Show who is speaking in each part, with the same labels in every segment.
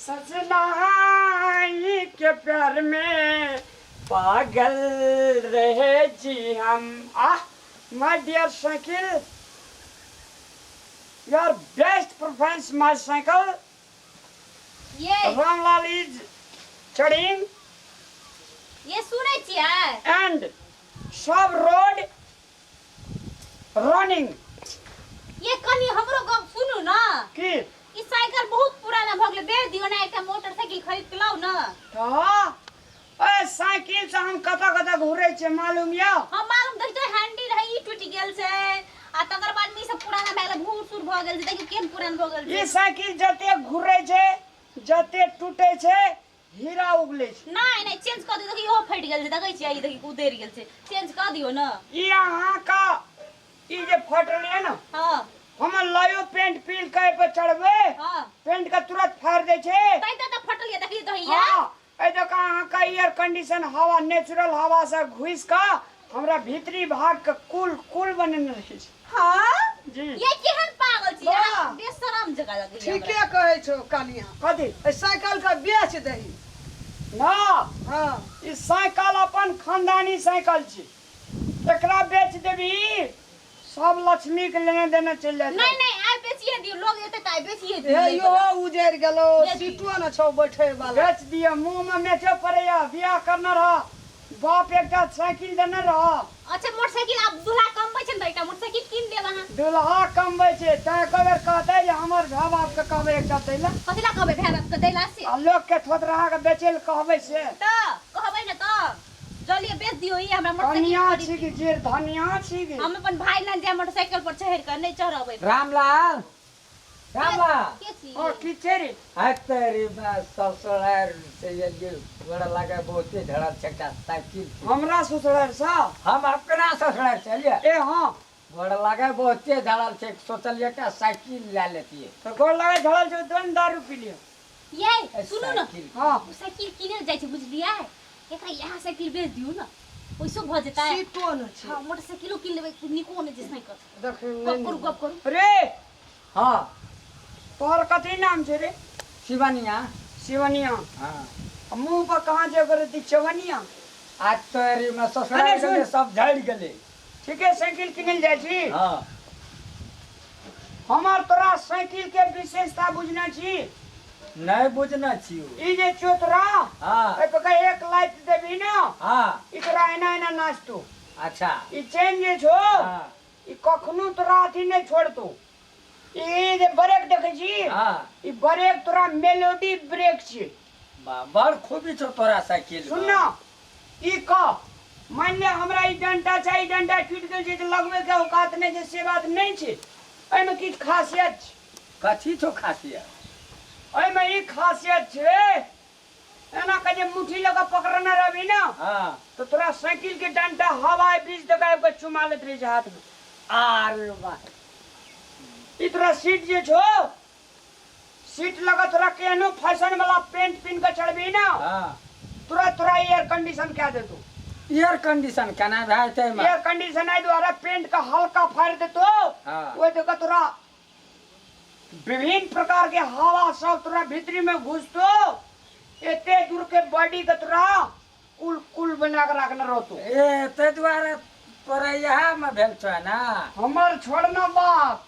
Speaker 1: सजना के प्यार में पागल रहे जी हम। My dear cycle, your best performance my cycle. Ramlal is चढ़िंग
Speaker 2: ये सुने छियै
Speaker 1: एंड सब रोड रनिंग।
Speaker 2: ये कनी हमरो गप सुनू ना
Speaker 1: की
Speaker 2: ई साइकिल बहुत पुराना भ गेलै, बेच दियो ना, एकटा मोटरसाइकिल खरीद के लाओ ना।
Speaker 1: ए साइकिल से हम कता घुरे छे मालूम या?
Speaker 2: हम मालूम देखते हैंडल है ई टूट गेल छै आ तकर बाद में ई सब पुराना भ गेलै, भूर सुर भ गेल छै। देखियो केन पुरान भ गेल छै।
Speaker 1: ई साइकिल जते घुरे छे जते टूटे छे हीरा उगले छे।
Speaker 2: नहीं चेंज कर दियो। देखियो फट गेल छै, देखै छियै ई देखियो उधर गेल छै, चेंज कर दियो ना।
Speaker 1: ई अहाँ का ई जे फटल है ना,
Speaker 2: हां
Speaker 1: हम लायो पेंट पील के पे चढ़बे,
Speaker 2: हां
Speaker 1: पेंट का तुरंत फाड़ दे छे।
Speaker 2: त फटल ये देखियो तो या।
Speaker 1: हां ए देखा अहाँ का एयर कंडीशन हवा नेचुरल हवा से घुस का हमरा भीतरी भाग के कुल बनेने रहे छे।
Speaker 2: हां
Speaker 1: जी
Speaker 2: ये केहन पागल छी
Speaker 3: वाह।
Speaker 2: यार, बेशरम जगह लगे।
Speaker 3: ठीके कहै छौ कालिया।
Speaker 1: कथी
Speaker 3: ए साइकिल का बेच दही।
Speaker 1: ना
Speaker 3: हां
Speaker 1: ई साइकिल अपन खानदानी साइकिल छे, एकरा बेच देबी सब लक्ष्मी के लेने देने चल जाते।
Speaker 2: नहीं आइ बेचिए दियो, लोग एते त आइ बेचिए
Speaker 3: ए
Speaker 2: दियो।
Speaker 3: यो उजैर गेलो,
Speaker 2: बेच
Speaker 3: सीटो न छौ बैठे वाला।
Speaker 1: बेच दिया, मुंह में मेचो पड़ेया। बियाह करना रहा, बाप एकटा साइकिल देने रहा।
Speaker 2: अच्छा मोटरसाइकिल आप दूल्हा कमबै छै त एकटा मोटरसाइकिल कीन देब अहाँ।
Speaker 1: दुल्हा कमबै छे तै कबर कहते जे हमर भाई बाप के कहबै एकटा दैला।
Speaker 2: कथिला कहबै भाई बाप के दैला से?
Speaker 1: आ लोग के थोतरहा के बेचेल कहबै से।
Speaker 2: त कहबै न त जल्दी बेच दियो। ई हमरा
Speaker 1: धनिया
Speaker 2: मोटरसाइकिल
Speaker 1: छी कि जे धनिया छी कि
Speaker 2: हम अपन भाई न जे मोटरसाइकिल पर चढ़ के नहीं चढ़बै।
Speaker 4: रामलाल
Speaker 2: के छी?
Speaker 1: ओ की छे रे?
Speaker 4: तेरी ससुरार से ये बड़ा लगा बहुते झड़ा छक्का साइकिल
Speaker 1: हमरा ससुराल सा
Speaker 4: हम अपना ससुरार चलिए
Speaker 1: ए हां
Speaker 4: बड़ा लगा बहुते झड़ल छे, सोचलिए का साइकिल ले लेती है।
Speaker 1: तो गोल लगे झड़ल छे दोन दारू पी लियो।
Speaker 2: ये सुनू न,
Speaker 4: साइकिल।
Speaker 1: हां
Speaker 2: उ साइकिल किने जाय छै बुझलियै, एकरा यहाँ साइकिल बेच दियो न, पैसो भ जेतै।
Speaker 3: सीटो न छै।
Speaker 2: हां मोटरसाइकिलो किन लेबै, निको ने जे साइकिल।
Speaker 3: देखियो
Speaker 2: गप करू।
Speaker 1: रे
Speaker 4: हाँ
Speaker 1: तोहर कथी नाम छे रे?
Speaker 4: शिवनिया।
Speaker 1: शिवनिया।
Speaker 4: हाँ
Speaker 1: मुंह पर कहां जे करे दी चवनिया?
Speaker 4: आज तेरी में ससुरार
Speaker 1: अरे सुन।
Speaker 4: गले सब झड़ गले।
Speaker 1: ठीक है साइकिल किनल जाय छी।
Speaker 4: हाँ
Speaker 1: हमार तोरा साइकिल के विशेषता बुझना छी।
Speaker 4: नहीं बुझना छियो।
Speaker 1: ई जे चोतरा
Speaker 4: हाँ
Speaker 1: ए पे एक लाइट देबी ना,
Speaker 4: हाँ
Speaker 1: इकरा एना नाचतो।
Speaker 4: अच्छा
Speaker 1: ई चेन जे छो
Speaker 4: हाँ
Speaker 1: ई कखनो तोरा अथी नहीं छोड़तो। ई जे ब्रेक देखे छी,
Speaker 4: हाँ
Speaker 1: ई ब्रेक तोरा मेलोडी ब्रेक छी।
Speaker 4: बड़ खूबी छो तोरा साइकिल।
Speaker 1: सुन ना, ई का मान ले हमरा ई डंटा चाहिए, डंटा टूट गेल छै त लगबे के औकात नहीं छै, से बात नहीं छै। एमे किछ खासियत छै।
Speaker 4: कथी छो खासियत?
Speaker 1: एमे ई खासियत छै, एना के जे मुट्ठी लगा पकड़ना रहबी ना
Speaker 4: हाँ
Speaker 1: तो तोरा साइकिल के डंटा हवा बीच दगाए के चुमा लेत रही हाथ में।
Speaker 4: अरे वाह
Speaker 1: ई तोरा सीट जे छो, सीट लगा तोरा केनो फैशन वाला पेंट पिन के चढ़बी ना,
Speaker 4: हाँ
Speaker 1: तोरा एयर कंडीशन क्या देतो।
Speaker 4: एयर कंडीशन केना भाई ते में?
Speaker 1: एयर कंडीशन आई द्वारा पेंट का हल्का फाड़ देतो।
Speaker 4: हाँ।
Speaker 1: वो देखो तोरा विभिन्न प्रकार के हवा सब तोरा भीतरी में घुसतो, एते दूर के बॉडी के तोरा कुल बना के रखना रहतो।
Speaker 4: ए ते द्वारा तोरा यहाँ में भेल छो ना।
Speaker 1: हमर छोड़ना बात,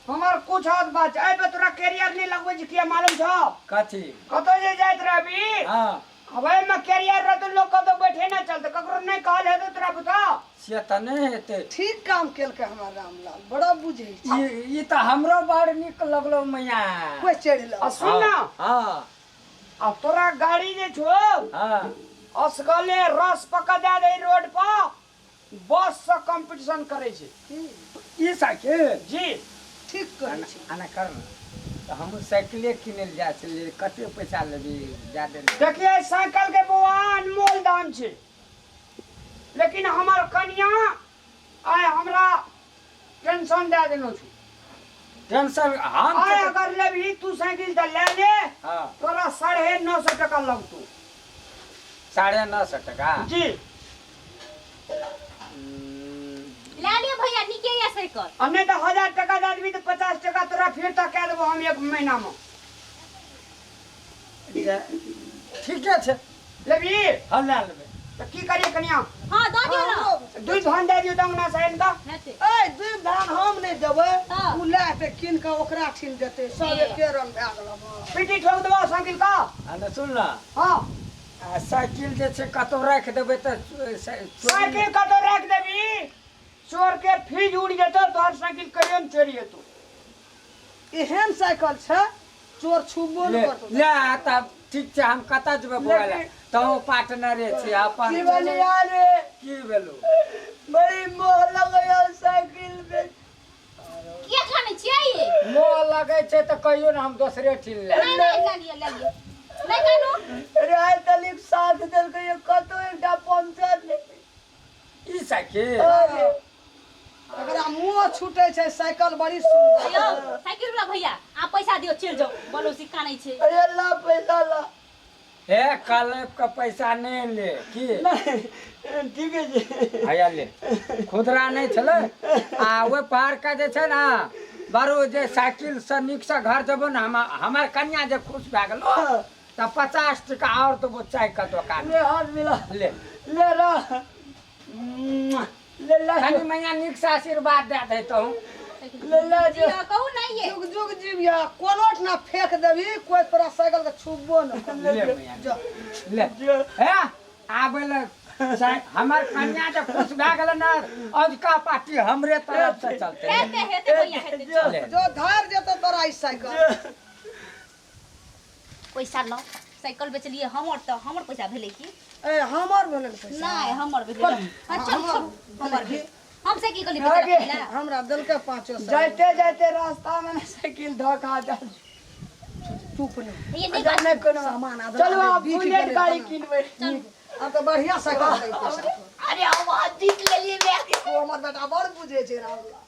Speaker 1: हमर कुछ हाथ बात है। बे तोरा कैरियर नहीं लगवे जे किया मालूम छो?
Speaker 4: कथी?
Speaker 1: कतो जे जाइत रहबी,
Speaker 4: हाँ
Speaker 1: हवाई में कैरियर रहतो, लोग कतो बैठे ना चलते, ककरो नहीं कहल है तो तोरा बता।
Speaker 4: से त नहीं हेते।
Speaker 3: ठीक काम केलकै हमर रामलाल, बड़ा बुझै छै।
Speaker 4: ई त हमरो बड़ निक लगलो मैया।
Speaker 3: कोई चढ़लो।
Speaker 1: सुन ना,
Speaker 4: हाँ
Speaker 1: अब तोरा गाड़ी जे छो
Speaker 4: हाँ
Speaker 1: असगले रस पका दे दे रोड पर, बस से कंपटीशन करे छे।
Speaker 4: ई साइकिल
Speaker 1: जी
Speaker 3: ठीक कहै छै।
Speaker 4: आना कर न त हम साइकिले किनल जा छलिए, कते पैसा लेबी ज्यादा नहीं।
Speaker 1: देखिए साइकिल के बउआ अनमोल दाम छे, लेकिन हमार कन्या आय हमरा टेंशन दे देनो छे।
Speaker 4: टेंशन हम
Speaker 1: आय अगर लेबी तू साइकिल त ले ले,
Speaker 4: हाँ
Speaker 1: तोरा 950 टका लगतो।
Speaker 4: 950 टका
Speaker 1: जी
Speaker 2: ला लियो भैया, निके या साइकिल।
Speaker 1: और नहीं तो 1000 टका दे देबी तो 50 टका तोरा फिर तक कह देबो हम एक महीना में।
Speaker 4: ठीके छै
Speaker 1: लेबी
Speaker 4: हम लए लेबै
Speaker 1: तो की करिए कनिया
Speaker 2: हां दऽ दियौ ना
Speaker 1: दूध धान दे दियो दंगना से इनका
Speaker 2: हेतै
Speaker 3: ए दूध धान हम नहीं देबै
Speaker 2: हाँ।
Speaker 3: उ ला के कीन के ओकरा छीन देते सब एके रंग भए गेल हमार।
Speaker 1: पीटी ठोक दबा साइकिल का
Speaker 4: आ ने सुन ना
Speaker 1: हाँ
Speaker 4: आ साइकिल जे छै कतौ राखि देबै तऽ
Speaker 1: साइकिल का तो रख देबी चोर के फीज उड़ जेतो तोहर साइकिल कहियो न चोरी हेतो
Speaker 3: एहन साइकिल छै चोर छुबो
Speaker 4: ले
Speaker 3: नहीं करतो।
Speaker 4: ले तब ठीक छै हम कतऽ जेबै बोले तो पार्टनरे छी अपन
Speaker 1: की बलिया रे
Speaker 4: की भेलो
Speaker 1: बड़ी मोह लगया साइकिल में
Speaker 2: के खाने छियै ये
Speaker 4: मोह लगै छै तऽ कहियो ने हम दोसरे ठिन ले
Speaker 2: नहीं नहीं ले लियो ले लियो नहीं कानू
Speaker 1: अरे आइ तलिक साथ देल के कतो एकटा पंचर ले
Speaker 4: ई साइकिल
Speaker 1: अरे
Speaker 3: एकरा मुंह छूटे छै साइकिल बड़ी सुंदर।
Speaker 2: यो साइकिल वाला भैया आप पैसा दियो चल जाओ बोलो सिक्का नहीं छै
Speaker 1: अरे ला पैसा ला
Speaker 4: हे कलेब का पैसा नहीं ले की
Speaker 1: नहीं ठीक है जी
Speaker 4: हैया ले खुदरा नहीं छलै आ ओहि पार का जे छै ना बारू जे साइकिल से नीक से घर जेबो ना हमार कन्या जे खुश भए गेलो तऽ 50 टका और देबो चाय का दुकान
Speaker 1: ले हाथ मिला
Speaker 4: ले
Speaker 1: ले रा ले ला
Speaker 4: कनी मैया नीक से आशीर्वाद दे देतौ
Speaker 1: ले ला जो
Speaker 2: जियो कहू नहीं ये
Speaker 3: जुग जुग जीविया कोलोट ना फेंक देबी कोई तोरा साइकिल के छुबो न।
Speaker 4: ले मैया ले हे आबेले हमार कन्या जे खुश भए गेल ना अजका पार्टी हमरे तरफ से चलते
Speaker 2: हेते हेते भैया हेते चल
Speaker 4: ले
Speaker 3: जो धार जेतो तोरा ई साइकिल
Speaker 2: पैसा लो साइकिल बेच लिए हमर पैसा भेले की
Speaker 3: ए हमर भेल पैसा
Speaker 2: नहीं हमर भेले अच्छा हमर भेल हमसे की कली
Speaker 1: आगे।
Speaker 2: बेच
Speaker 3: हमरा देलके 500
Speaker 1: जाते जाते रास्ता में ना साइकिल धोखा जा
Speaker 3: चुप नहीं
Speaker 2: ये नहीं
Speaker 1: अच्छा नहीं कोनो
Speaker 3: सामान आधा
Speaker 1: चलो आप
Speaker 3: बीच
Speaker 1: बुलेट
Speaker 3: गेले
Speaker 1: गाड़ी
Speaker 3: हम।
Speaker 1: किनबे
Speaker 3: अब तो बढ़िया साइकिल दे पैसा
Speaker 1: अरे हम आज जीत लेलिए मैं
Speaker 3: ओ हमर बेटा बड़ बुझे छै राम।